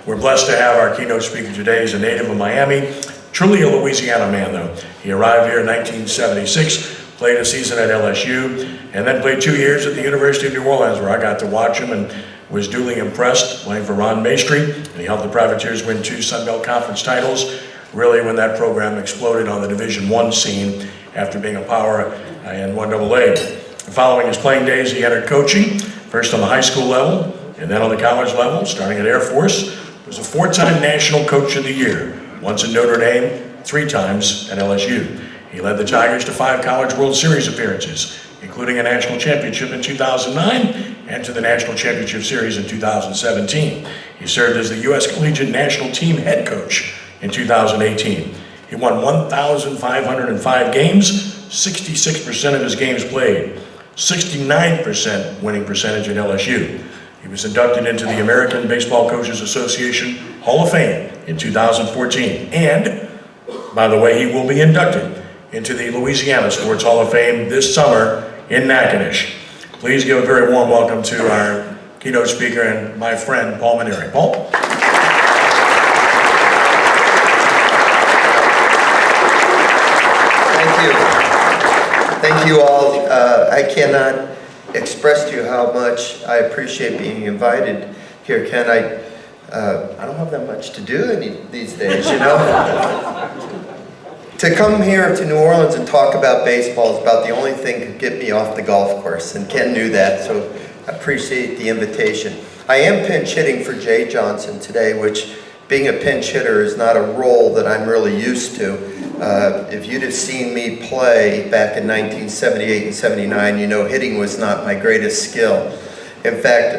We're blessed to have our keynote speaker today. He's a native of Miami, truly a Louisiana man though. He arrived here in 1976, played a season at LSU, and then played 2 years at the University of New Orleans, where I got to watch him and was duly impressed, playing for Ron Maestri, and he helped the Privateers win 2 Sun Belt Conference titles, really when that program exploded on the Division I scene after being a power in 1AA. Following his playing days, he entered coaching, first on the high school level, and then on the college level, starting at Air Force. He was a 4-time National Coach of the Year, once at Notre Dame, 3 times at LSU. He led the Tigers to 5 College World Series appearances, including a national championship in 2009 and to the National Championship Series in 2017. He served as the U.S. Collegiate National Team head coach in 2018. He won 1,505 games, 66% of his games played, 69% winning percentage at LSU. He was inducted into the American Baseball Coaches Association Hall of Fame in 2014. And, by the way, he will be inducted into the Louisiana Sports Hall of Fame this summer in Natchitoches. Please give a very warm welcome to our keynote speaker and my friend, Paul Mainieri. Paul? Thank you. Thank you all. I cannot express to you how much I appreciate being invited here, Ken. I don't have that much to do these days, you know? To come here to New Orleans and talk about baseball is about the only thing that could get me off the golf course, and Ken knew that, so I appreciate the invitation. I am pinch hitting for Jay Johnson today, which, being a pinch hitter, is not a role that I'm really used to. If you'd have seen me play back in 1978 and 79, you know hitting was not my greatest skill. In fact,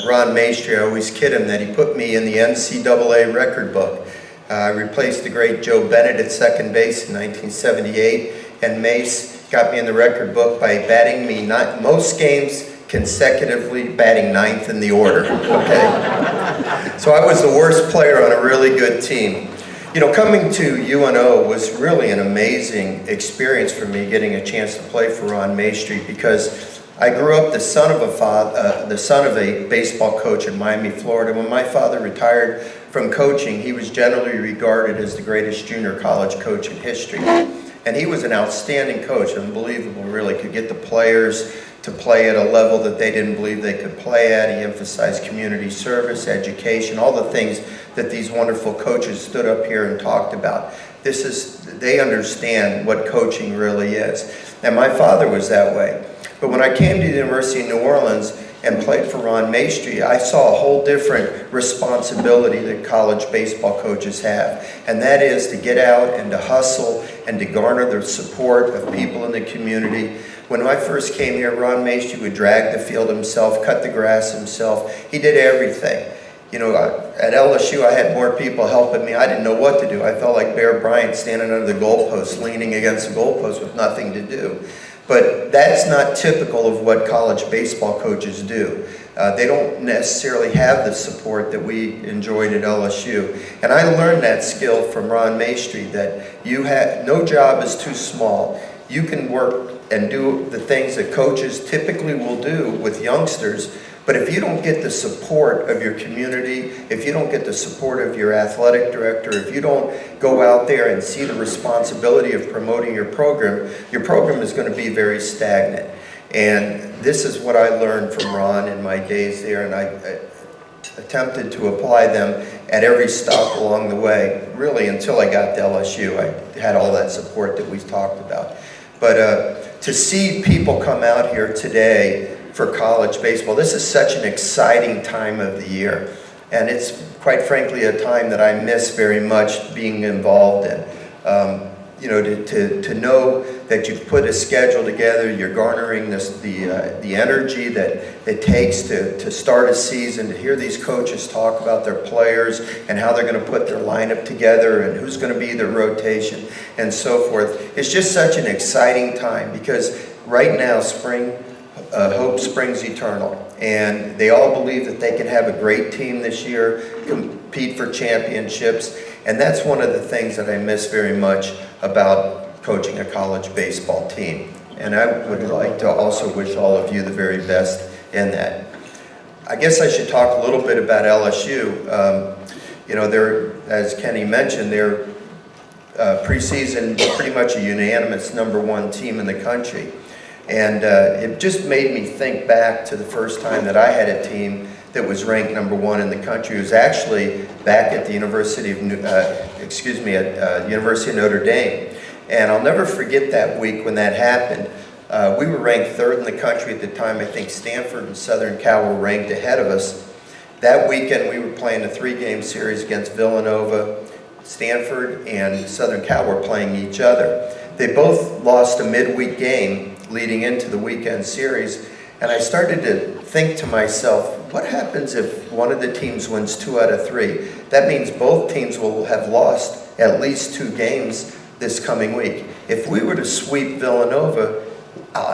Ron Maestri, I always kid him that he put me in the NCAA record book. I replaced the great Joe Bennett at second base in 1978, and Mace got me in the record book by batting me most games consecutively, batting 9th in the order, okay? So I was the worst player on a really good team. You know, coming to UNO was really an amazing experience for me, getting a chance to play for Ron Maestri, because I grew up the son of a baseball coach in Miami, Florida. When my father retired from coaching, he was generally regarded as the greatest junior college coach in history. And he was an outstanding coach, unbelievable really, could get the players to play at a level that they didn't believe they could play at. He emphasized community service, education, all the things that these wonderful coaches stood up here and talked about. They understand what coaching really is. And my father was that way. But when I came to the University of New Orleans and played for Ron Maestri, I saw a whole different responsibility that college baseball coaches have. And that is to get out and to hustle and to garner the support of people in the community. When I first came here, Ron Maestri would drag the field himself, cut the grass himself. He did everything. You know, at LSU, I had more people helping me. I didn't know what to do. I felt like Bear Bryant standing under the goalpost, leaning against the goalpost with nothing to do. But that's not typical of what college baseball coaches do. They don't necessarily have the support that we enjoyed at LSU. And I learned that skill from Ron Maestri, that no job is too small. You can work and do the things that coaches typically will do with youngsters, but if you don't get the support of your community, if you don't get the support of your athletic director, if you don't go out there and see the responsibility of promoting your program is going to be very stagnant. And this is what I learned from Ron in my days there, and I attempted to apply them at every stop along the way, really until I got to LSU. I had all that support that we've talked about. But to see people come out here today for college baseball, this is such an exciting time of the year. And it's, quite frankly, a time that I miss very much being involved in. You know, to know that you've put a schedule together, you're garnering the energy that it takes to start a season, to hear these coaches talk about their players and how they're going to put their lineup together and who's going to be their rotation and so forth. It's just such an exciting time, because right now, hope springs eternal. And they all believe that they can have a great team this year, compete for championships. And that's one of the things that I miss very much about coaching a college baseball team. And I would like to also wish all of you the very best in that. I guess I should talk a little bit about LSU. You know, they're, as Kenny mentioned, they're preseason pretty much a unanimous #1 team in the country. And it just made me think back to the first time that I had a team that was ranked #1 in the country. It was actually back at the University of, University of Notre Dame. And I'll never forget that week when that happened. We were ranked 3rd in the country at the time. I think Stanford and Southern Cal were ranked ahead of us. That weekend we were playing a 3-game series against Villanova. Stanford and Southern Cal were playing each other. They both lost a midweek game leading into the weekend series, and I started to think to myself, what happens if one of the teams wins 2 out of 3? That means both teams will have lost at least 2 games this coming week. If we were to sweep Villanova,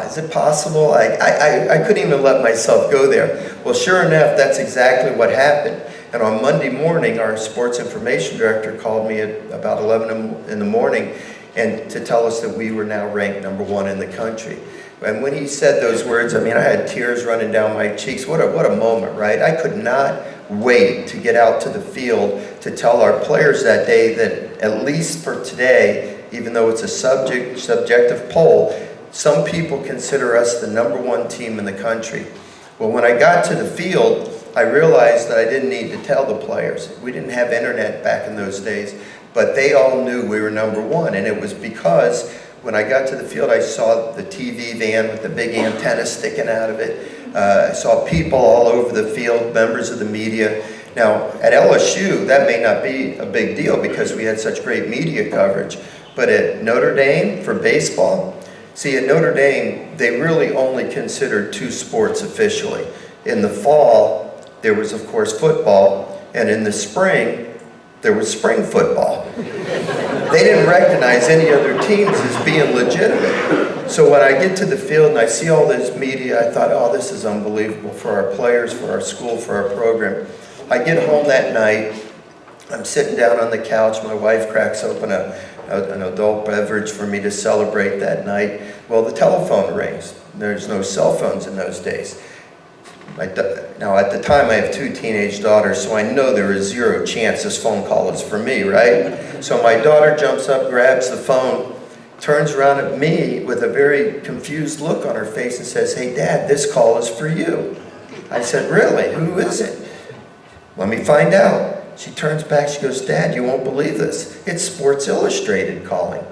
is it possible? I couldn't even let myself go there. Well, sure enough, that's exactly what happened. And on Monday morning, our sports information director called me at about 11 in the morning and to tell us that we were now ranked #1 in the country. And when he said those words, I mean, I had tears running down my cheeks. What a moment, right? I could not wait to get out to the field to tell our players that day that at least for today, even though it's a subjective poll, some people consider us the #1 team in the country. Well, when I got to the field, I realized that I didn't need to tell the players. We didn't have internet back in those days, but they all knew we were #1, and it was because when I got to the field, I saw the TV van with the big antenna sticking out of it. I saw people all over the field, members of the media. Now, at LSU, that may not be a big deal because we had such great media coverage, but at Notre Dame for baseball, see, at Notre Dame, they really only considered 2 sports officially. In the fall, there was, of course, football, and in the spring, there was spring football. They didn't recognize any other teams as being legitimate. So when I get to the field and I see all this media, I thought, oh, this is unbelievable for our players, for our school, for our program. I get home that night, I'm sitting down on the couch, my wife cracks open an adult beverage for me to celebrate that night. Well, the telephone rings. There's no cell phones in those days. Now, at the time, I have 2 teenage daughters, so I know there is 0 chance this phone call is for me, right? So my daughter jumps up, grabs the phone, turns around at me with a very confused look on her face and says, "Hey, Dad, this call is for you." I said, "Really? Who is it?" "Let me find out." She turns back, she goes, "Dad, you won't believe this. It's Sports Illustrated calling."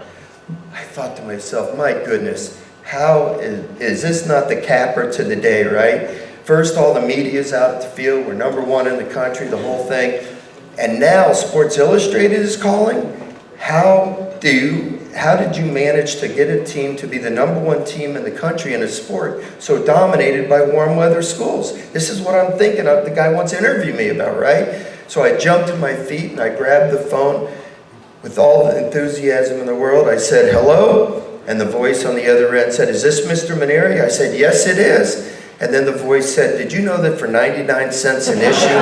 I thought to myself, my goodness, how is this not the capper to the day, right? First, all the media's out at the field. We're #1 in the country, the whole thing. And now Sports Illustrated is calling? How did you manage to get a team to be the #1 team in the country in a sport so dominated by warm weather schools? This is what I'm thinking of. The guy wants to interview me about, right? So I jumped to my feet and I grabbed the phone with all the enthusiasm in the world. I said, "Hello?" And the voice on the other end said, "Is this Mr. Mainieri?" I said, "Yes, it is." And then the voice said, "Did you know that for 99 cents an issue?"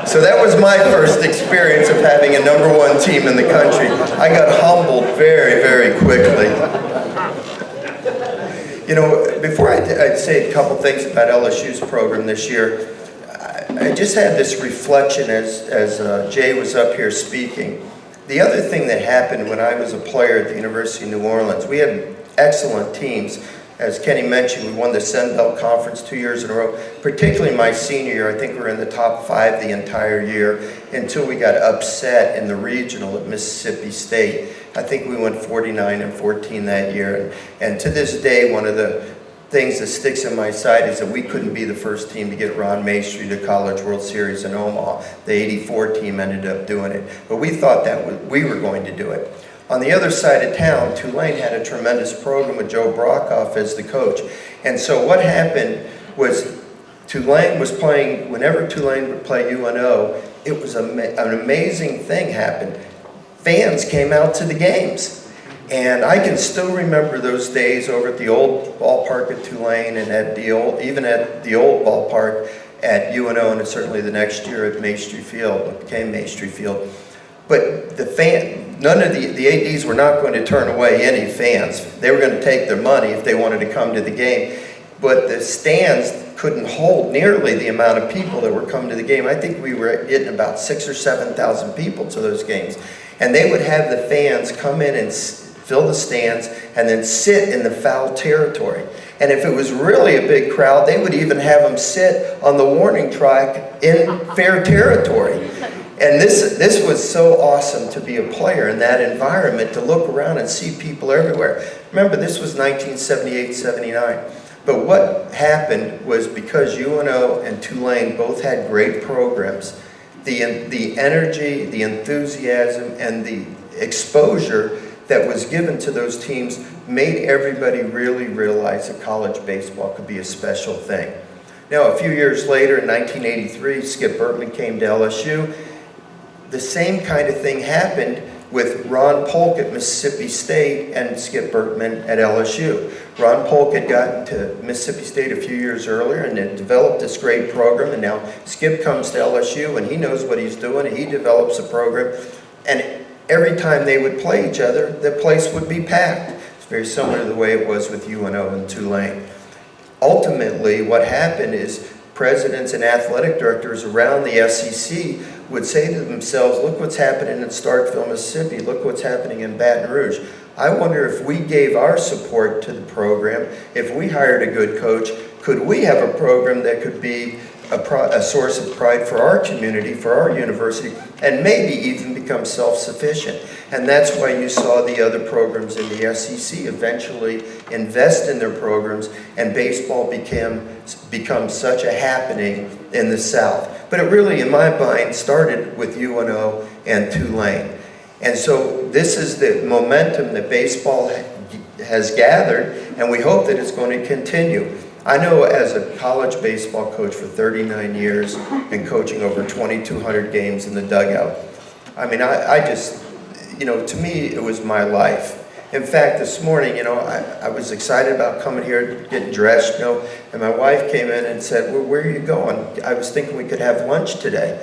So that was my first experience of having a #1 team in the country. I got humbled very, very quickly. You know, before I'd say a couple things about LSU's program this year, I just had this reflection as Jay was up here speaking. The other thing that happened when I was a player at the University of New Orleans, we had excellent teams. As Kenny mentioned, we won the Sun Belt Conference 2 years in a row. Particularly my senior year, I think we were in the top 5 the entire year until we got upset in the regional at Mississippi State. I think we went 49-14 that year. And to this day, one of the things that sticks in my side is that we couldn't be the first team to get Ron Maestri to College World Series in Omaha. The '84 team ended up doing it. But we thought that we were going to do it. On the other side of town, Tulane had a tremendous program with Joe Brockhoff as the coach. And so what happened was Tulane was playing, whenever Tulane would play UNO, it was an amazing thing happened. Fans came out to the games. And I can still remember those days over at the old ballpark at Tulane and even at the old ballpark at UNO, and certainly the next year at Maestri Field, what became Maestri Field. But none of the ADs were not going to turn away any fans. They were going to take their money if they wanted to come to the game. But the stands, couldn't hold nearly the amount of people that were coming to the game. I think we were getting about 6,000 or 7,000 people to those games. And they would have the fans come in and fill the stands and then sit in the foul territory. And if it was really a big crowd, they would even have them sit on the warning track in fair territory. And this was so awesome to be a player in that environment, to look around and see people everywhere. Remember, this was 1978-79. But what happened was, because UNO and Tulane both had great programs, the energy, the enthusiasm, and the exposure that was given to those teams made everybody really realize that college baseball could be a special thing. Now, a few years later, in 1983, Skip Bertman came to LSU. The same kind of thing happened with Ron Polk at Mississippi State and Skip Bertman at LSU. Ron Polk had gotten to Mississippi State a few years earlier and had developed this great program, and now Skip comes to LSU and he knows what he's doing, and he develops a program, and every time they would play each other, the place would be packed. It's very similar to the way it was with UNO and Tulane. Ultimately, what happened is presidents and athletic directors around the SEC would say to themselves, look what's happening in Starkville, Mississippi, look what's happening in Baton Rouge. I wonder if we gave our support to the program, if we hired a good coach, could we have a program that could be a source of pride for our community, for our university, and maybe even become self-sufficient. And that's why you saw the other programs in the SEC eventually invest in their programs, and baseball become such a happening in the South. But it really, in my mind, started with UNO and Tulane. And so this is the momentum that baseball has gathered, and we hope that it's going to continue. I know, as a college baseball coach for 39 years and coaching over 2,200 games in the dugout, I mean, I just, to me, it was my life. In fact, this morning, I was excited about coming here, getting dressed, and my wife came in and said, well, where are you going? I was thinking we could have lunch today.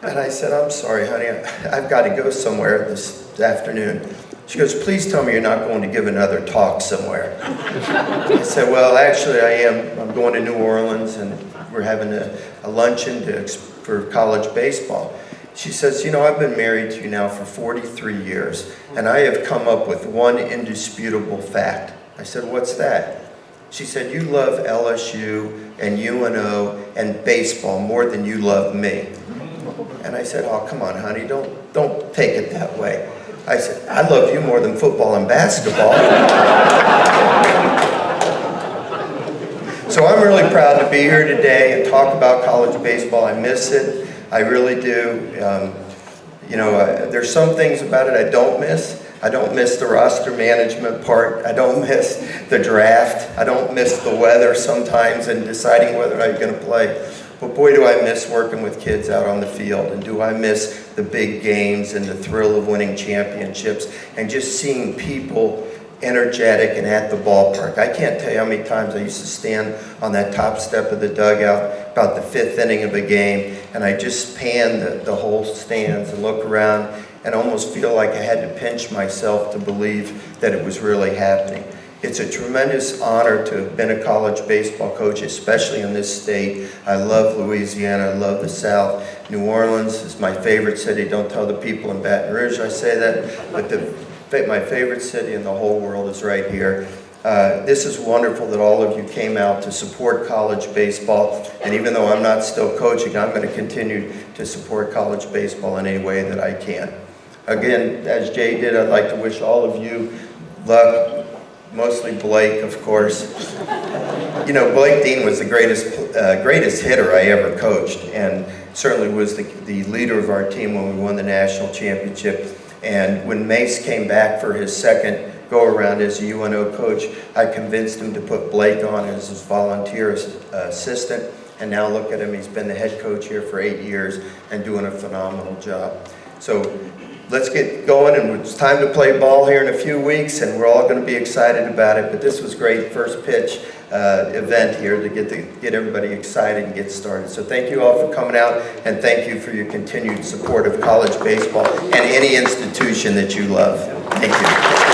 And I said, I'm sorry, honey, I've got to go somewhere this afternoon. She goes, please tell me you're not going to give another talk somewhere. I said, well, actually I am. I'm going to New Orleans, and we're having a luncheon for college baseball. She says, I've been married to you now for 43 years, and I have come up with one indisputable fact. I said, what's that? She said, you love LSU and UNO and baseball more than you love me. And I said, oh, come on, honey, don't take it that way. I said, I love you more than football and basketball. So I'm really proud to be here today and talk about college baseball. I miss it. I really do. There's some things about it I don't miss. I don't miss the roster management part. I don't miss the draft. I don't miss the weather sometimes and deciding whether I'm going to play. But boy, do I miss working with kids out on the field, and do I miss the big games and the thrill of winning championships and just seeing people energetic and at the ballpark. I can't tell you how many times I used to stand on that top step of the dugout about the 5th inning of a game, and I just pan the whole stands and look around and almost feel like I had to pinch myself to believe that it was really happening. It's a tremendous honor to have been a college baseball coach, especially in this state. I love Louisiana, I love the South. New Orleans is my favorite city. Don't tell the people in Baton Rouge I say that, but my favorite city in the whole world is right here. This is wonderful that all of you came out to support college baseball, and even though I'm not still coaching, I'm going to continue to support college baseball in any way that I can. Again, as Jay did, I'd like to wish all of you luck. Mostly Blake, of course. Blake Dean was the greatest hitter I ever coached, and certainly was the leader of our team when we won the national championship. And when Mace came back for his second go-around as a UNO coach, I convinced him to put Blake on as his volunteer assistant. And now look at him, he's been the head coach here for 8 years and doing a phenomenal job. So let's get going, and it's time to play ball here in a few weeks, and we're all going to be excited about it. But this was great first pitch event here to get everybody excited and get started. So thank you all for coming out, and thank you for your continued support of college baseball and any institution that you love. Thank you.